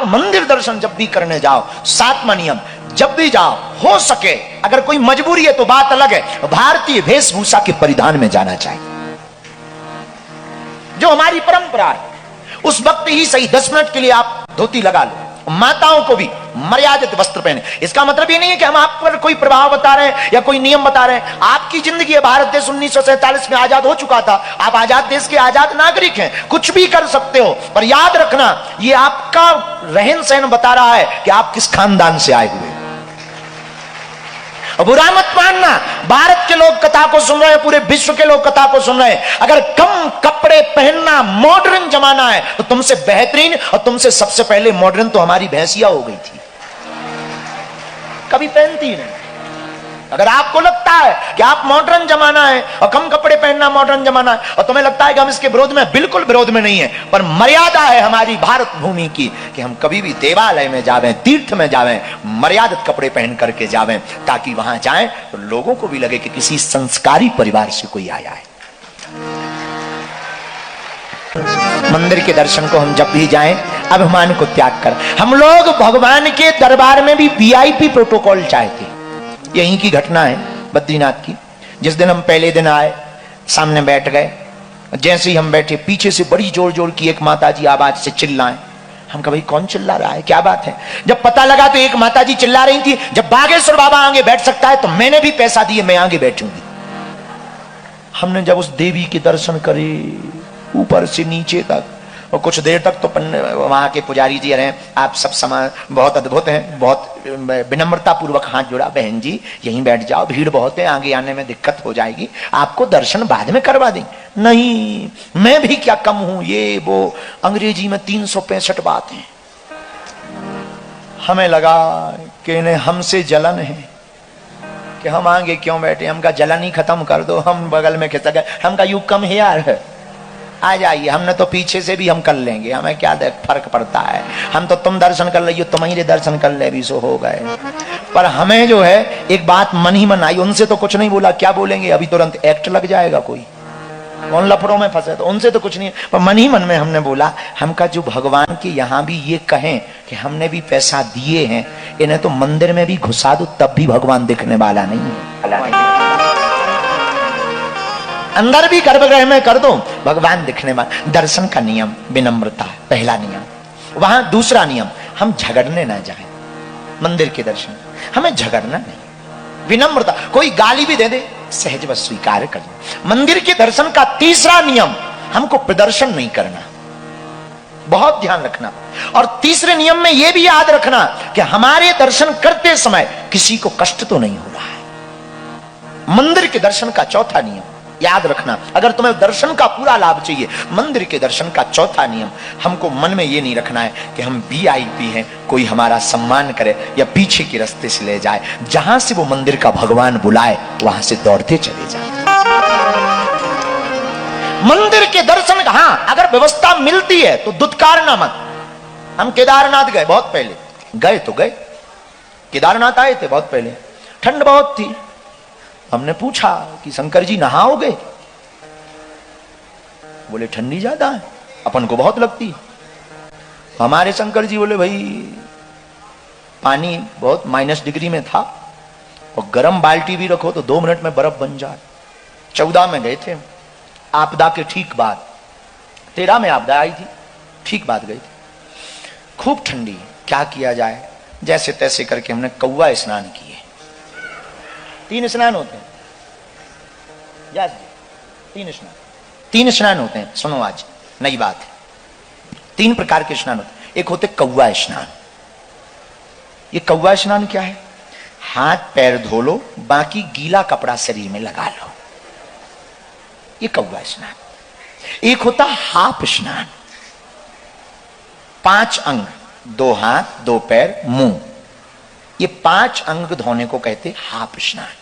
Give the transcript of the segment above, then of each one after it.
आप मंदिर दर्शन जब भी करने जाओ, 7वां नियम, जब भी जाओ हो सके, अगर कोई मजबूरी है तो बात अलग है, भारतीय वेशभूषा के परिधान में जाना चाहिए, जो हमारी परंपरा है। उस वक्त ही सही 10 मिनट के लिए आप धोती लगा लो। माताओं को भी मर्यादित वस्त्र पहने। इसका मतलब ये नहीं है कि हम आप पर कोई प्रभाव बता रहे हैं या कोई नियम बता रहे हैं। आपकी जिंदगी है, भारत देश 1947 में आजाद हो चुका था, आप आजाद देश के आजाद नागरिक हैं, कुछ भी कर सकते हो, पर याद रखना ये आपका रहन सहन बता रहा है कि आप किस खानदान से आए हुए। बुरा मत मानना, भारत के लोग कथा को सुन रहे हैं, पूरे विश्व के लोग कथा को सुन रहे हैं। अगर कम कपड़े पहनना मॉडर्न जमाना है तो तुमसे बेहतरीन और तुमसे सबसे पहले मॉडर्न तो हमारी भैंसिया हो गई थी, कभी पहनती नहीं। अगर आपको लगता है कि आप मॉडर्न जमाना है और कम कपड़े पहनना मॉडर्न जमाना है और तुम्हें लगता है कि हम इसके विरोध में, बिल्कुल विरोध में नहीं है, पर मर्यादा है हमारी भारत भूमि की कि हम कभी भी देवालय में जावें, तीर्थ में जावें, मर्यादित कपड़े पहन करके जावें, ताकि वहां जाएं तो लोगों को भी लगे कि किसी संस्कारी परिवार से कोई आया है। मंदिर के दर्शन को हम जब भी जाएं अभिमान को त्याग कर। हम लोग भगवान के दरबार में भी वीआईपी प्रोटोकॉल चाहते हैं। यहीं की घटना है बद्रीनाथ की। जिस दिन हम पहले दिन आए, सामने बैठ गए, जैसे ही हम बैठे पीछे से बड़ी जोर जोर की एक माताजी आवाज से चिल्लाएं। हम कहा भाई कौन चिल्ला रहा है, क्या बात है। जब पता लगा तो एक माताजी चिल्ला रही थी, जब बागेश्वर बाबा आगे बैठ सकता है तो मैंने भी पैसा दिए, मैं आगे बैठूंगी। हमने जब उस देवी के दर्शन करे ऊपर से नीचे तक, और कुछ देर तक तो वहां के पुजारी जी रहे, आप सब समान बहुत अद्भुत हैं, बहुत विनम्रता पूर्वक हाथ जोड़ा, बहन जी यहीं बैठ जाओ, भीड़ बहुत है, आगे आने में दिक्कत हो जाएगी, आपको दर्शन बाद में करवा देंगे। नहीं, मैं भी क्या कम हूं, ये वो अंग्रेजी में 365 बात है। हमें लगा कि इन्हें हमसे जलन है कि हम आगे क्यों बैठे। हम का जलन ही खत्म कर दो, हम बगल में खिसक गए। हम का यू कम हियर, आ जाइए, हमने तो पीछे से भी हम कर लेंगे, हमें क्या फर्क पड़ता है, हम तो तुम दर्शन कर लो, तुम्हारे दर्शन कर ले भी सो हो गए। पर हमें जो है एक बात मन ही मन आई, उनसे तो कुछ नहीं बोला, क्या बोलेंगे, अभी तुरंत एक्ट लग जाएगा कोई, कौन लफड़ों में फंसे, तो उनसे तो कुछ नहीं। पर मन ही मन में हमने बोला, हम का जो भगवान के यहाँ भी ये कहें कि हमने भी पैसा दिए हैं, इन्हें तो मंदिर में भी घुसा दो तब भी भगवान दिखने वाला नहीं है। अंदर भी गर्भगृह में कर दो, भगवान दिखने वाला। दर्शन का नियम विनम्रता, पहला नियम। वहां दूसरा नियम, हम झगड़ने ना जाएं। मंदिर के दर्शन हमें झगड़ना नहीं, विनम्रता। कोई गाली भी दे दे सहज व स्वीकार करना। मंदिर के दर्शन का तीसरा नियम, हमको प्रदर्शन नहीं करना, बहुत ध्यान रखना। और तीसरे नियम में यह भी याद रखना कि हमारे दर्शन करते समय किसी को कष्ट तो नहीं हो रहा है। मंदिर के दर्शन का चौथा नियम याद रखना। अगर तुम्हें दर्शन का पूरा लाभ चाहिए, मंदिर के दर्शन का चौथा नियम, हमको मन में ये नहीं रखना है कि हम वीआईपी हैं, कोई हमारा सम्मान करे या पीछे के रास्ते से ले जाए। जहां से वो मंदिर का भगवान बुलाए वहां से दौड़ते चले जाए। मंदिर के दर्शन का, हाँ अगर व्यवस्था मिलती है तो दुत्कारना मत। हम केदारनाथ गए, बहुत पहले गए तो गए, केदारनाथ आए थे बहुत पहले, ठंड बहुत थी। हमने पूछा कि शंकर जी नहाओगे, बोले ठंडी ज्यादा है, अपन को बहुत लगती है। हमारे शंकर जी बोले भाई पानी बहुत -डिग्री में था और गर्म बाल्टी भी रखो तो 2 मिनट में बर्फ बन जाए। 14 में गए थे, आपदा के ठीक बाद, 13 में आपदा आई थी, ठीक बाद गए थे। खूब ठंडी, क्या किया जाए, जैसे तैसे करके हमने कौवा स्नान किए। 3 स्नान होते हैं, याद 3 स्नान होते हैं। सुनो आज नई बात है, 3 प्रकार के स्नान होते हैं। एक होते कौवा स्नान। ये कौवा स्नान क्या है, हाथ पैर धो लो, बाकी गीला कपड़ा शरीर में लगा लो, ये कौवा स्नान। एक होता हाफ स्नान, 5 अंग, 2 हाथ 2 पैर मुंह, ये 5 अंग धोने को कहते हाफ स्नान।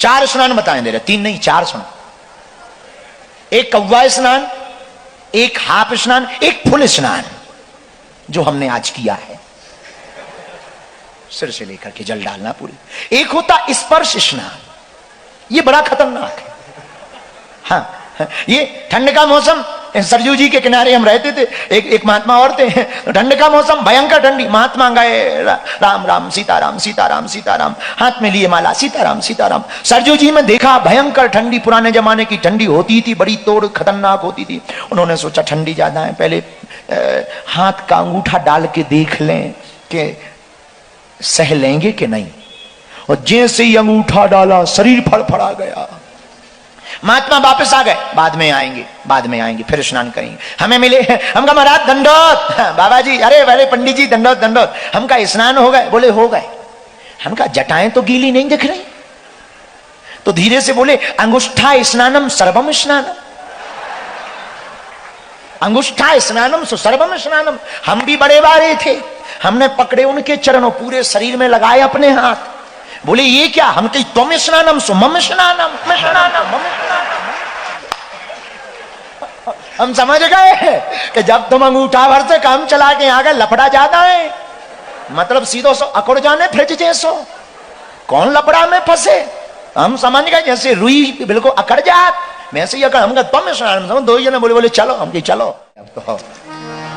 4 स्नान बताएं दे रहे, 3 नहीं 4 स्नान। एक कौवा स्नान, एक हाफ स्नान, एक फुल स्नान जो हमने आज किया है, सिर से लेकर के जल डालना पूरी। एक होता स्पर्श स्नान, ये बड़ा खतरनाक है। हाँ, ये ठंड का मौसम, सरजू जी के किनारे हम रहते थे, एक महात्मा और थे, ठंड का मौसम, भयंकर ठंडी, महात्मा गए राम राम सीताराम सीताराम सीताराम, हाथ में लिए माला सीताराम सीताराम। सरजू जी में देखा भयंकर ठंडी, पुराने जमाने की ठंडी होती थी, बड़ी तोड़ खतरनाक होती थी। उन्होंने सोचा ठंडी ज्यादा है, पहले हाथ का अंगूठा डाल के देख लें कि सह लेंगे कि नहीं, और जैसे ही अंगूठा डाला शरीर फड़फड़ा गया। महात्मा वापस आ गए, बाद में आएंगे फिर स्नान करेंगे। हमें मिले, हम कहा महाराज दंडोत, बाबा जी, अरे पंडित जी दंडोत दंडोत। हम कहा स्नान हो गए? बोले हो गए। हम कहा जटाएं तो गीली नहीं दिख रही, तो धीरे से बोले अंगुष्ठा स्नानम सर्वम स्नानम, अंगुष्ठा स्नानम सो सर्वम स्नानम। हम भी बड़े बारे थे, हमने पकड़े उनके चरणों, पूरे शरीर में लगाए अपने हाथ। बोले ये क्या? हम कही तुम स्नानम सो मम स्नानम, हम समझ गए कि जब तुम अंगूठा भर से काम चला के आ गए, लफड़ा ज्यादा है, मतलब सीधो सो अकड़ जाने फ्रिज जैसो, कौन लफड़ा में फंसे। हम समझ गए जैसे रुई बिल्कुल अकड़ जात, वैसे ही अकड़। हम कहा तुम स्नान, दो जने बोले चलो, हम कही चलो। तो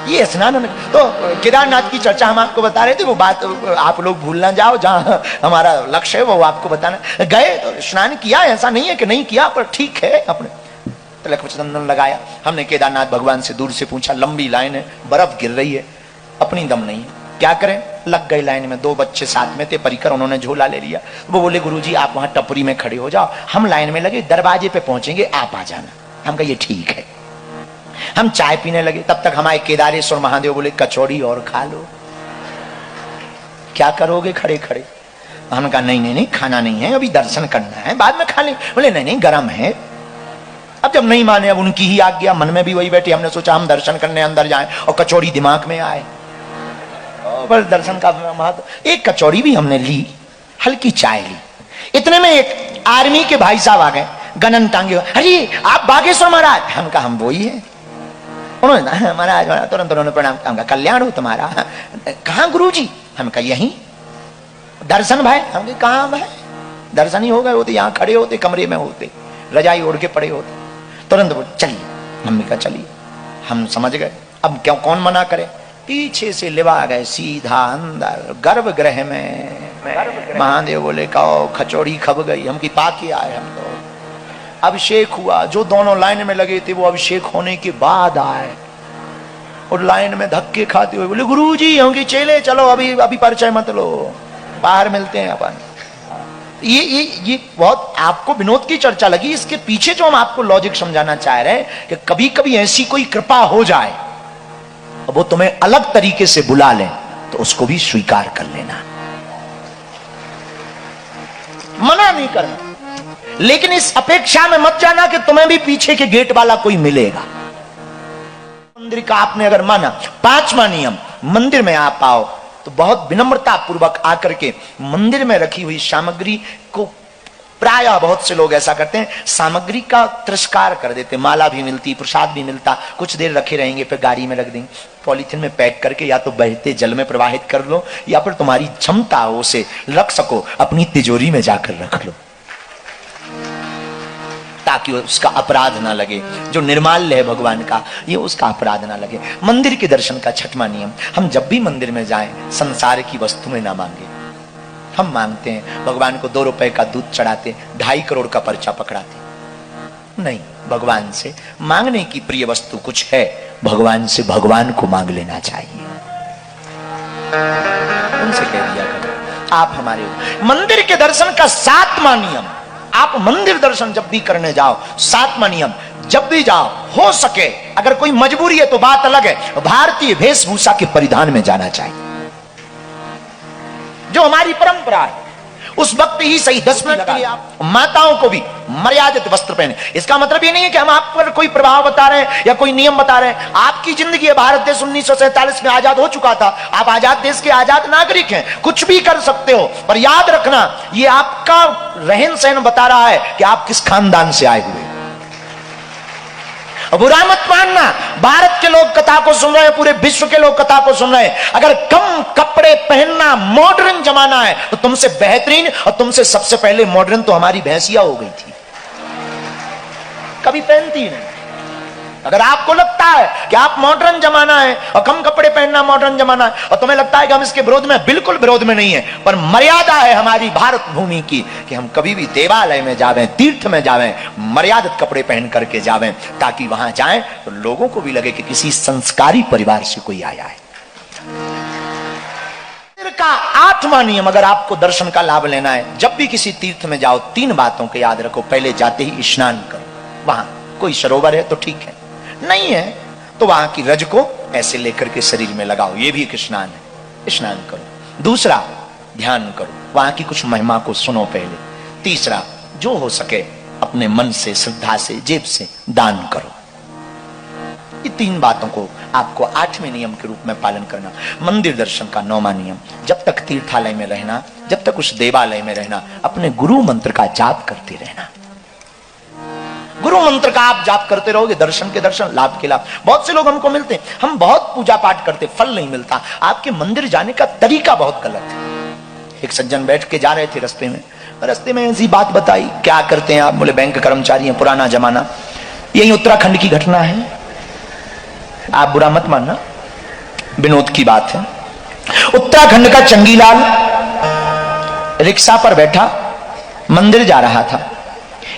ये स्नान में तो केदारनाथ की चर्चा हम आपको बता रहे थे, वो बात आप लोग भूल ना जाओ, जहां हमारा लक्ष्य है वो आपको बताना। गए तो स्नान किया, ऐसा नहीं है कि नहीं किया, पर ठीक है, अपने तिलक चंदन लगाया। हमने केदारनाथ भगवान से दूर से पूछा, लंबी लाइन है, बर्फ गिर रही है, अपनी दम नहीं है, क्या करें? लग गए लाइन में। दो बच्चे साथ में थे, परिकर, उन्होंने झोला ले लिया। वो बोले गुरुजी आप वहां टपरी में खड़े हो जाओ, हम लाइन में लगे, दरवाजे पे पहुंचेंगे, आप आ जाना। हम कहा ये ठीक है। हम चाय पीने लगे, तब तक हमारे केदारेश्वर महादेव बोले कचौड़ी और खा लो। क्या करोगे खड़े खड़े? हमने कहा नहीं खाना नहीं है, अभी दर्शन करना है, बाद में खा लें। बोले नहीं गर्म है। अब जब नहीं माने, अब उनकी ही आज्ञा, मन में भी वही बैठी, हमने सोचा हम दर्शन करने अंदर जाएं, और कचौड़ी दिमाग में आए। बस दर्शन का महत्व। एक कचौड़ी भी हमने ली, हल्की चाय ली। इतने में एक आर्मी के भाई साहब आ गए, गनन टांगे, अरे आप बागेश्वर महाराज? हम कहा हम वो ही है। उन्होंने महाराज तुरंत उन्होंने प्रणाम, हमका कल्याण हो तुम्हारा। कहाँ गुरुजी? हम कहा यहीं। दर्शन भाई? हम कहा भाई दर्शन ही हो गए होते, यहाँ खड़े होते, कमरे में होते, रजाई ओढ़ के पड़े होते। तुरंत बोले चलिए। मम्मी का चलिए। हम समझ गए, अब क्यों, कौन मना करे। पीछे से लिवा गए सीधा अंदर गर्भगृह में। महादेव बोले कहो खचौड़ी खब गई, हम की पाके आए। हम तो अभिषेक हुआ, जो दोनों लाइन में लगे थे वो अभिषेक होने के बाद आए, और लाइन में धक्के खाते हुए बोले गुरुजी हम की चेले चलो, अभी परिचय मत लो, बाहर मिलते हैं अपन। ये बहुत आपको विनोद की चर्चा लगी। इसके पीछे जो हम आपको लॉजिक समझाना चाह रहे हैं कि कभी कभी ऐसी कोई कृपा हो जाए, वो तुम्हें अलग तरीके से बुला ले, तो उसको भी स्वीकार कर लेना, मना नहीं करना। लेकिन इस अपेक्षा में मत जाना कि तुम्हें भी पीछे के गेट वाला कोई मिलेगा। मंदिर का आपने अगर माना, पांचवा नियम, मंदिर में आप आओ तो बहुत विनम्रता पूर्वक आकर के मंदिर में रखी हुई सामग्री को, प्रायः बहुत से लोग ऐसा करते हैं, सामग्री का तिरस्कार कर देते। माला भी मिलती, प्रसाद भी मिलता, कुछ देर रखे रहेंगे, फिर गाड़ी में रख देंगे, पॉलीथिन में पैक करके या तो बहते जल में प्रवाहित कर लो, या फिर तुम्हारी क्षमता हो उसे रख सको, अपनी तिजोरी में जाकर रख लो, ताकि उसका अपराध ना लगे। जो निर्माल्य है भगवान का, ये उसका अपराध ना लगे। मंदिर के दर्शन का छठवां नियम, हम जब भी मंदिर में जाएं, संसार की वस्तु में ना मांगे। हम मांगते हैं भगवान को 2 रुपए का दूध चढ़ाते, 2.5 करोड़ का पर्चा पकड़ाते, नहीं। भगवान से मांगने की प्रिय वस्तु कुछ है, भगवान से भगवान को मांग लेना चाहिए। उनसे कह दिया करो आप हमारे। मंदिर के दर्शन का 7वां नियम, आप मंदिर दर्शन जब भी करने जाओ, 7वां नियम, जब भी जाओ हो सके, अगर कोई मजबूरी है तो बात अलग है, भारतीय वेशभूषा के परिधान में जाना चाहिए, जो हमारी परंपरा है। उस वक्त ही सही 10 मिनट के लिए आप माताओं को भी मर्यादित वस्त्र पहने। इसका मतलब ये नहीं है कि हम आप पर कोई प्रभाव बता रहे हैं या कोई नियम बता रहे हैं। आपकी जिंदगी है, भारत देश 1947 में आजाद हो चुका था, आप आजाद देश के आजाद नागरिक हैं, कुछ भी कर सकते हो, पर याद रखना ये आपका रहन सहन बता रहा है कि आप किस खानदान से आए हुए। बुरा मत मानना, भारत के लोग कथा को सुन रहे हैं, पूरे विश्व के लोग कथा को सुन रहे हैं। अगर कम कपड़े पहनना मॉडर्न जमाना है, तो तुमसे बेहतरीन और तुमसे सबसे पहले मॉडर्न तो हमारी भैंसिया हो गई थी, कभी पहनती नहीं। अगर आपको लगता है कि आप मॉडर्न जमाना है और कम कपड़े पहनना मॉडर्न जमाना है, और तुम्हें लगता है कि हम इसके विरोध में, बिल्कुल विरोध में नहीं है, पर मर्यादा है हमारी भारत भूमि की कि हम कभी भी देवालय में जावें, तीर्थ में जावें, मर्यादित कपड़े पहन करके जावें, ताकि वहां जाएं तो लोगों को भी लगे कि किसी संस्कारी परिवार से कोई आया है। का 8वां नियम, अगर आपको दर्शन का लाभ लेना है, जब भी किसी तीर्थ में जाओ 3 बातों को याद रखो। पहले जाते ही स्नान करो। वहां कोई सरोवर है तो ठीक है, नहीं है तो वहां की रज को ऐसे लेकर के शरीर में लगाओ, ये भी एक स्नान है, स्नान करो। दूसरा, ध्यान करो, वहां की कुछ महिमा को सुनो पहले। तीसरा, जो हो सके अपने मन से, श्रद्धा से, जेब से दान करो। ये 3 बातों को आपको 8वें नियम के रूप में पालन करना। मंदिर दर्शन का 9वां नियम, जब तक तीर्थालय में रहना, जब तक उस देवालय में रहना, अपने गुरु मंत्र का जाप करते रहना। गुरु मंत्र का आप जाप करते रहोगे, दर्शन के दर्शन, लाभ के लाभ। बहुत से लोग हमको मिलते हैं, हम बहुत पूजा पाठ करते, फल नहीं मिलता। आपके मंदिर जाने का तरीका बहुत गलत है। एक सज्जन बैठ के जा रहे थे रस्ते में ऐसी बात बताई, क्या करते हैं आप? बोले बैंक कर्मचारी हैं, पुराना जमाना। यही उत्तराखंड की घटना है, आप बुरा मत मानना, विनोद की बात है। उत्तराखंड का चंगीलाल रिक्शा पर बैठा मंदिर जा रहा था।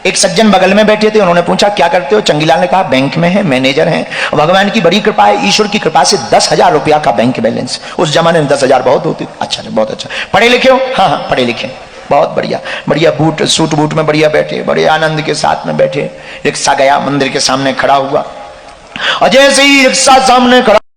एक सज्जन बगल में बैठे थे, उन्होंने पूछा क्या करते हो? चंगीलाल ने कहा बैंक में है, मैनेजर हैं। भगवान की बड़ी कृपा है, ईश्वर की कृपा से 10,000 रुपया का बैंक बैलेंस। उस जमाने में 10,000 बहुत होती। अच्छा, बहुत अच्छा। पढ़े लिखे हो? हाँ हाँ पढ़े लिखे, बहुत बढ़िया बढ़िया। बूट, सूट बूट में बढ़िया बैठे, बड़े आनंद के साथ में बैठे। रिक्शा गया, मंदिर के सामने खड़ा हुआ, और जैसे ही रिक्शा सामने खड़ा